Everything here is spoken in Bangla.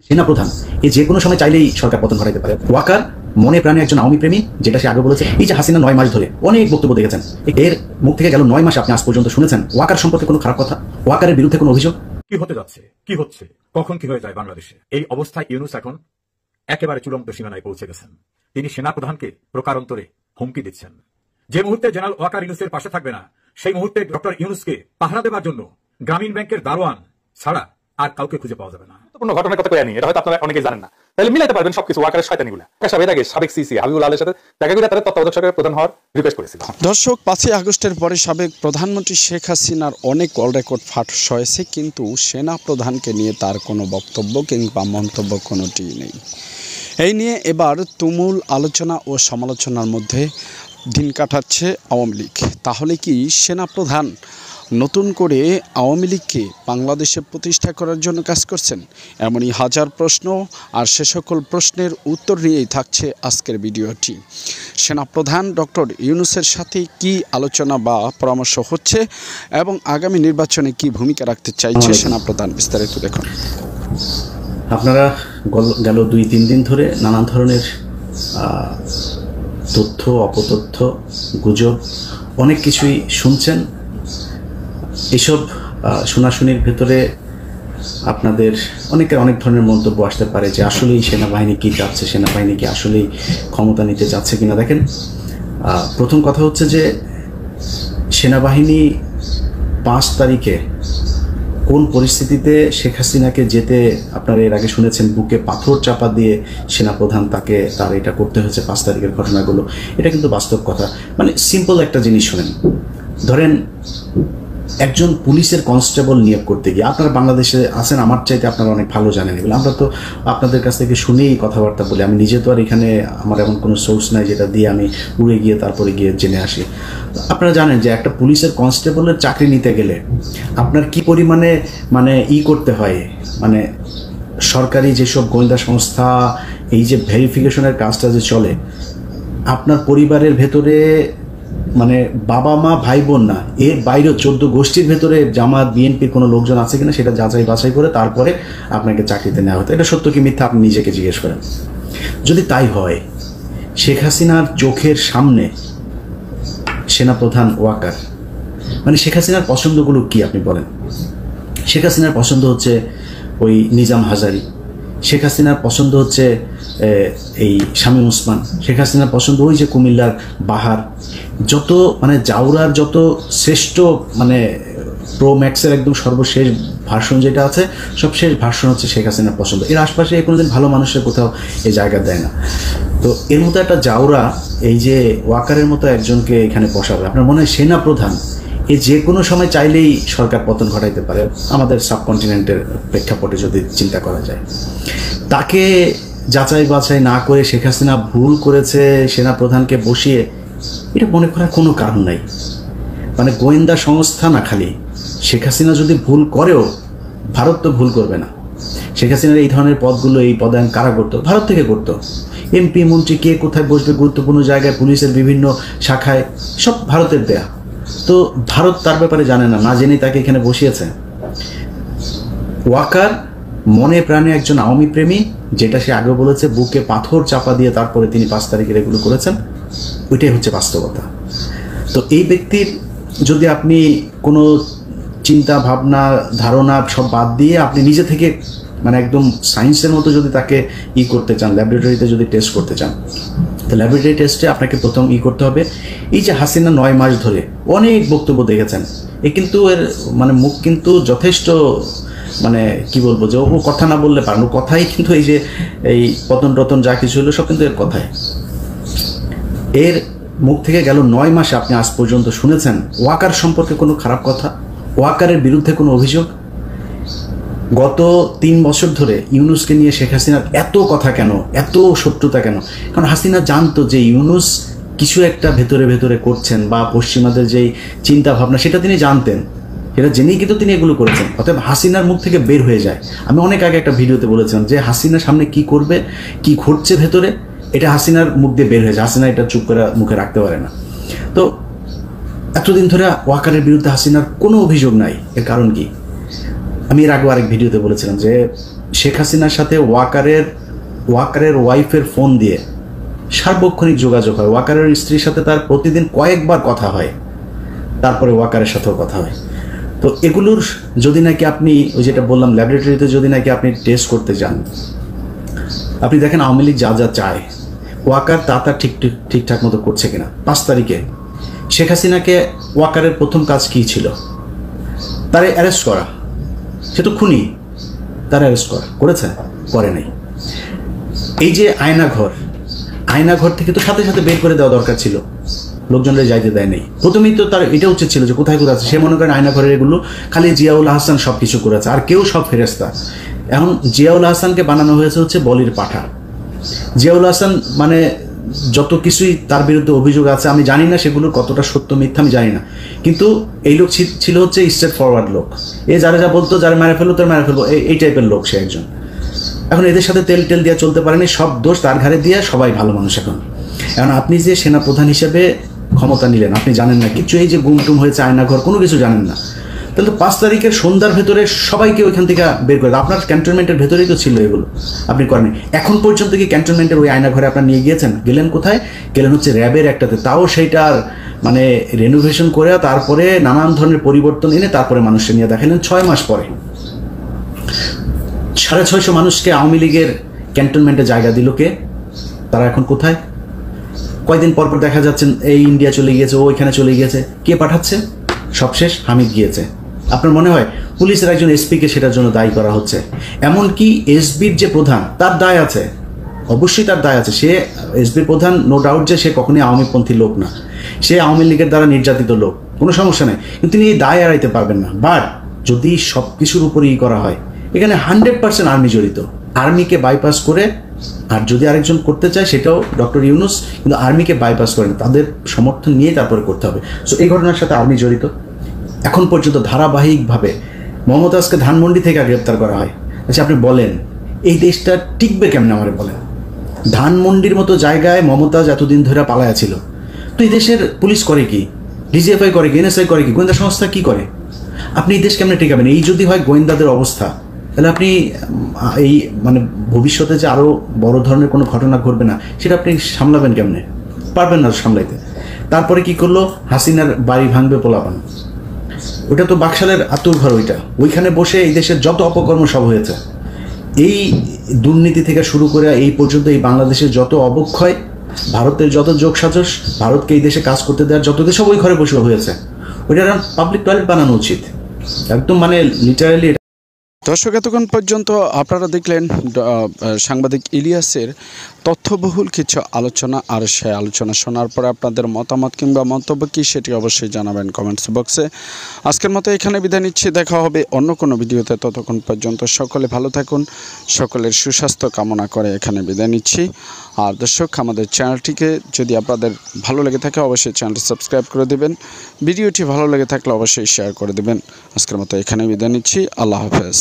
সেনাপ্রধান যে কোনো সময় চাইলেই সরকার পতন ঘটাইতে পারে। ওয়াকার মনে প্রাণে একজন আওয়ামী প্রেমী, যেটা সে আগে বলেছে। এই যে হাসিনা 9 মাস ধরে অনেক বক্তব্য দেখেছেন, এর মুখ থেকে গেল 9 মাস আপনি আজ পর্যন্ত শুনেছেন ওয়াকার সম্পর্কে কোনো খারাপ কথা, ওয়াকারের বিরুদ্ধে কোনো অভিযোগ? কি হতে যাচ্ছে, কি হচ্ছে, কখন কি হয়ে যায় বাংলাদেশে, এই অবস্থায় ইউনূস এখন একেবারে চূড়ান্ত সীমানায় পৌঁছে গেছেন। তিনি সেনাপ্রধানকে প্রকারান্তরে হুমকি দিচ্ছেন। যে মুহূর্তে জেনারেল ওয়াকার ইউনূসের পাশে থাকবে না, সেই মুহূর্তে ডক্টর ইউনূসকে পাহারা দেওয়ার জন্য গ্রামীণ ব্যাংকের দারোয়ান ছাড়া আর কাউকে খুঁজে পাওয়া যাবে না। কোনো ঘটনার কথা কই আনি, এটা হয়তো আপনারা অনেকেই জানেন না, তাহলে মিলাইতে পারবেন সবকিছু। ওয়াকারের শয়তানিগুলা এর আগে সাবেক সিসি হাবিবুল আলের সাথে দেখা করে তাদের তত্ত্বাবধায়ক সরকারের প্রধান হওয়ার রিকোয়েস্ট করেছিল। দর্শক, 5ই আগস্টের পরে সাবেক প্রধানমন্ত্রী শেখ হাসিনার অনেক কল রেকর্ড ফাঁস হয়েছে, কিন্তু সেনা প্রধানকে নিয়ে তার কোনো বক্তব্য কিংবা মন্তব্য কোনোটি নেই। এই নিয়ে এবার তুমুল আলোচনা ও সমালোচনার মধ্যে দিন কাটাচ্ছে আওয়ামী লীগ। তাহলে কি সেনাপ্রধান নতুন করে আওয়ামী লীগকে বাংলাদেশে প্রতিষ্ঠা করার জন্য কাজ করছেন? এমনই হাজার প্রশ্ন, আর সে সকল প্রশ্নের উত্তর নিয়েই থাকছে আজকের ভিডিওটি। সেনাপ্রধান ডক্টর ইউনূসের সাথে কি আলোচনা বা পরামর্শ হচ্ছে এবং আগামী নির্বাচনে কি ভূমিকা রাখতে চাইছে সেনাপ্রধান, বিস্তারিত দেখুন। আপনারা গেল 2-3 দিন ধরে নানান ধরনের তথ্য, অপতথ্য, গুজব অনেক কিছুই শুনছেন। এসব শোনাশুনির ভেতরে আপনাদের অনেকের অনেক ধরনের মন্তব্য আসতে পারে যে আসলেই সেনাবাহিনী কী চাচ্ছে, সেনাবাহিনী কি আসলেই ক্ষমতা নিতে চাচ্ছে কিনা। দেখেন, প্রথম কথা হচ্ছে যে সেনাবাহিনী 5 তারিখে কোন পরিস্থিতিতে শেখ হাসিনাকে যেতে আপনারা এর আগে শুনেছেন, বুকে পাথর চাপা দিয়ে সেনাপ্রধান তার এটা করতে হয়েছে 5 তারিখের ঘটনাগুলো, এটা কিন্তু বাস্তব কথা। মানে সিম্পল একটা জিনিস শোনেন, ধরেন একজন পুলিশের কনস্টেবল নিয়োগ করতে গিয়ে, আপনারা বাংলাদেশে আছেন, আমার চাইতে আপনারা অনেক ভালো জানেন এগুলো, আমরা তো আপনাদের কাছ থেকে শুনেই কথাবার্তা বলি। আমি নিজে তো আর এখানে আমার এমন কোনো সোর্স নাই যেটা দিয়ে আমি উড়ে গিয়ে তারপরে গিয়ে জেনে আসি। আপনারা জানেন যে একটা পুলিশের কনস্টেবলের চাকরি নিতে গেলে আপনার কি পরিমাণে করতে হয়, মানে সরকারি যেসব গোয়েন্দা সংস্থা এই যে ভেরিফিকেশনের কাজটা যে চলে, আপনার পরিবারের ভেতরে মানে বাবা মা ভাই বোন না, এর বাইরেও 14 গোষ্ঠীর ভেতরে জামাত বিএনপির কোনো লোকজন আছে কিনা সেটা যাচাই বাছাই করে তারপরে আপনাকে চাকরিতে নেওয়া হতো। এটা সত্য কি মিথ্যা আপনি নিজেকে জিজ্ঞেস করেন। যদি তাই হয়, শেখ হাসিনার চোখের সামনে সেনাপ্রধান ওয়াকার, মানে শেখ হাসিনার পছন্দগুলো কি আপনি বলেন? শেখ হাসিনার পছন্দ হচ্ছে ওই নিজাম হাজারি, শেখ হাসিনার পছন্দ হচ্ছে এই শামীম ওসমান, শেখ হাসিনার পছন্দ ওই যে কুমিল্লার বাহার, যত মানে জাউরার যত শ্রেষ্ঠ মানে প্রো ম্যাক্সের একদম সর্বশেষ ভার্সন যেটা আছে, সব শেষ ভার্সন হচ্ছে শেখ হাসিনার পছন্দ। এর আশপাশে কোনোদিন ভালো মানুষের কোথাও এই জায়গা দেয় না। তো এর মতো একটা জাউরা এই যে ওয়াকারের মতো একজনকে এখানে বসাবে, আপনার মনে হয় সেনাপ্রধান যে কোনো সময় চাইলেই সরকার পতন ঘটাইতে পারে আমাদের সাবকন্টিনেন্টের প্রেক্ষাপটে যদি চিন্তা করা যায়। তাকে যাচাই বাছাই না করে শেখ হাসিনা ভুল করেছে সেনাপ্রধানকে বসিয়ে, এটা মনে করার কোনো কারণ নাই। মানে গোয়েন্দা সংস্থা না, খালি শেখ হাসিনা যদি ভুল করেও ভারত তো ভুল করবে না। শেখ হাসিনার এই ধরনের পদগুলো, এই পদায়ন কারা করতো? ভারত থেকে করতো। এমপি মন্ত্রী কে কোথায় বসবে গুরুত্বপূর্ণ জায়গায়, পুলিশের বিভিন্ন শাখায়, সব ভারতের দেয়া। তো ভারত তার ব্যাপারে জানে না, না জেনেই তাকে এখানে বসিয়েছে। ওয়াকার মনে প্রাণে একজন আওয়ামী প্রেমী, যেটা সে আগে বলেছে, বুকে পাথর চাপা দিয়ে তারপরে তিনি 5 তারিখের এগুলো করেছেন, ওইটাই হচ্ছে বাস্তবতা। তো এই ব্যক্তির যদি আপনি কোনো চিন্তা ভাবনা ধারণা সব বাদ দিয়ে আপনি নিজে থেকে মানে একদম সায়েন্সের মতো যদি তাকে করতে চান, ল্যাবরেটরিতে যদি টেস্ট করতে চান, তো ল্যাবরেটরি টেস্টে আপনাকে প্রথম করতে হবে। এই যে হাসিনা 9 মাস ধরে অনেক বক্তব্য দেখেছেন, কিন্তু এর মানে মুখ কিন্তু যথেষ্ট মানে কি বলবো, যে ও কথা না বললে পারেন, ও কথাই কিন্তু এই যে এই পতন টতন যা কিছু হলো সব কিন্তু এর কথায়। এর মুখ থেকে গেল 9 মাসে আপনি আজ পর্যন্ত শুনেছেন ওয়াকার সম্পর্কে কোনো খারাপ কথা, ওয়াকারের বিরুদ্ধে কোনো অভিযোগ? গত 3 বছর ধরে ইউনূসকে নিয়ে শেখ হাসিনার এত কথা কেন, এত শত্রুতা কেন? কারণ হাসিনা জানতো যে ইউনূস কিছু একটা ভেতরে ভেতরে করছেন, বা পশ্চিমাদের যেই চিন্তা ভাবনা সেটা তিনি জানতেন, এটা জেনেই কিন্তু তিনি এগুলো করেছেন। অতএব হাসিনার মুখ থেকে বের হয়ে যায়। আমি অনেক আগে একটা ভিডিওতে বলেছিলাম যে হাসিনার সামনে কি করবে, কি ঘটছে ভেতরে, এটা হাসিনার মুখ দিয়ে বের হয়ে যায়। হাসিনা এটা চুপ করে মুখে রাখতে পারে না। তো এতদিন ধরে ওয়াকারের বিরুদ্ধে হাসিনার কোনো অভিযোগ নাই, এর কারণ কি? আমি এর আগে আরেক ভিডিওতে বলেছিলাম যে শেখ হাসিনার সাথে ওয়াকারের ওয়াইফের ফোন দিয়ে সার্বক্ষণিক যোগাযোগ হয়। ওয়াকারের স্ত্রীর সাথে তার প্রতিদিন কয়েকবার কথা হয়, তারপরে ওয়াকারের সাথেও কথা হয়। তো এগুলোর যদি নাকি আপনি ওই যেটা বললাম ল্যাবরেটরিতে যদি নাকি আপনি টেস্ট করতে যান, আপনি দেখেন আওয়ামী লীগ যা যা চায় ওয়াকার তা ঠিকঠাক মতো করছে কিনা। 5 তারিখে শেখ হাসিনাকে ওয়াকারের প্রথম কাজ কী ছিল? তারে অ্যারেস্ট করা। সে তো খুনি, তারা অ্যারেস্ট করেছে? করে নাই। এই যে আয়নাঘর থেকে তো সাথে সাথে বের করে দেওয়া দরকার ছিল, লোকজনরা যাইতে দেয় নাই। প্রথমেই তো তার এটা উচিত ছিল যে কোথায় আছে। সে মনে করেন আয়নাঘরের এগুলো খালি জিয়াউল হাসান সব কিছু করেছে, আর কেউ সব ফেরেস্তা। এখন জিয়াউল হাসানকে বানানো হয়েছে হচ্ছে বলির পাঠা। জিয়াউল হাসান মানে যত কিছুই তার বিরুদ্ধে অভিযোগ আছে, আমি জানি না সেগুলোর কতটা সত্য মিথ্যা আমি জানি না, কিন্তু এই লোক ছিল হচ্ছে স্ট্রেট ফরওয়ার্ড লোক। যারা যা বলতো, যারা মেরে ফেলবো তার মেরে ফেলবো, এই টাইপের লোক সে একজন। এখন এদের সাথে তেল দিয়ে চলতে পারেনি, সব দোষ তার ঘাড়ে দিয়ে, সবাই ভালো মানুষ। এখন আপনি যে সেনাপ্রধান হিসেবে ক্ষমতা নিলেন, আপনি জানেন না কিছু, এই যে গুমটুম হয়েছে আয়নাঘর, কোনো কিছু জানেন না। তাহলে তো 5 তারিখের সন্ধ্যার ভেতরে সবাইকে ওইখান থেকে বের করে, আপনার ক্যান্টনমেন্টের ভেতরেই তো ছিল এগুলো, আপনি করেন। এখন পর্যন্ত কি ক্যান্টনমেন্টের ওই আয়নাঘরে আপনার নিয়ে গিয়েছেন? গেলেন কোথায়? গেলেন হচ্ছে র্যাবের একটাতে, তাও সেইটার মানে রেনোভেশন করে তারপরে নানান ধরনের পরিবর্তন এনে তারপরে মানুষকে নিয়ে দেখালেন 6 মাস পরে। 650 মানুষকে আওয়ামী লীগের ক্যান্টনমেন্টে জায়গা দিল কে? তারা এখন কোথায়? কয়দিন পর দেখা যাচ্ছেন এই ইন্ডিয়া চলে গিয়েছে, ও ওইখানে চলে গিয়েছে। কে পাঠাচ্ছে? সবশেষ হামিদ গিয়েছে। আপনার মনে হয় পুলিশের একজন এসপিকে সেটার জন্য দায়ী করা হচ্ছে? এমনকি এসবির যে প্রধান, তার দায় আছে, অবশ্যই তার দায় আছে। সে এসবির প্রধান, নো ডাউট যে সে কখনই আওয়ামীপন্থী লোক না, সে আওয়ামী লীগের দ্বারা নির্যাতিত লোক, কোনো সমস্যা নেই, কিন্তু তিনি এই দায় এড়াইতে পারবেন না। বাট যদি সব কিছুর উপরই করা হয়, এখানে 100% আর্মি জড়িত। আর্মিকে বাইপাস করে, আর যদি আরেকজন করতে চায় সেটাও ডক্টর ইউনূস, কিন্তু আর্মিকে বাইপাস করেন, তাদের সমর্থন নিয়ে তারপরে করতে হবে। সো এই ঘটনার সাথে আর্মি জড়িত। এখন পর্যন্ত ধারাবাহিকভাবে মমতাজকে ধানমন্ডি থেকে গ্রেপ্তার করা হয়। আচ্ছা, আপনি বলেন এই দেশটা টিকবে কেমনে? আমারে বলেন। ধানমন্ডির মতো জায়গায় মমতাজ এতদিন ধরে পালায়া ছিল, তো এই দেশের পুলিশ করে কি? ডিজিএফআই করে কি? এনএসআই করে কি? গোয়েন্দা সংস্থা কি করে? আপনি এই দেশ কেমনে টিকাবেন? এই যদি হয় গোয়েন্দাদের অবস্থা, তাহলে আপনি এই মানে ভবিষ্যতে যে আরও বড় ধরনের কোনো ঘটনা ঘটবে না, সেটা আপনি সামলাবেন কেমনে? পারবেন না সামলাইতে। তারপরে কি করলো? হাসিনার বাড়ি ভাঙবে পোলাপান। ওটা তো বাকশালের আতুরঘর, ওইখানে বসে এই দেশের যত অপকর্ম সব হয়েছে। এই দুর্নীতি থেকে শুরু করে এই পর্যন্ত এই বাংলাদেশের যত অবক্ষয়, ভারতের যত যোগসাজশ, ভারতকে এই দেশে কাজ করতে দেওয়ার যত সব ওই ঘরে বসে হয়েছে। ওইটার পাবলিক টয়লেট বানানো উচিত একদম, মানে লিটারালি। দর্শক, এতক্ষণ পর্যন্ত আপনারা দেখলেন সাংবাদিক ইলিয়াসের তথ্যবহুল কিছু আলোচনা। আর সেই আলোচনা শোনার পরে আপনাদের মতামত কিংবা মন্তব্য কী সেটি অবশ্যই জানাবেন কমেন্টস বক্সে। আজকের মতো এখানে বিদায় নিচ্ছি, দেখা হবে অন্য কোনো ভিডিওতে। ততক্ষণ পর্যন্ত সকলে ভালো থাকুন, সকলের সুস্বাস্থ্য কামনা করে এখানে বিদায় নিচ্ছি। আর দর্শক, আমাদের চ্যানেলটিকে যদি আপনাদের ভালো লেগে থাকে অবশ্যই চ্যানেলটি সাবস্ক্রাইব করে দেবেন। ভিডিওটি ভালো লেগে থাকলে অবশ্যই শেয়ার করে দেবেন। আজকের মতো এখানে বিদায় নিচ্ছি। আল্লাহ হাফেজ।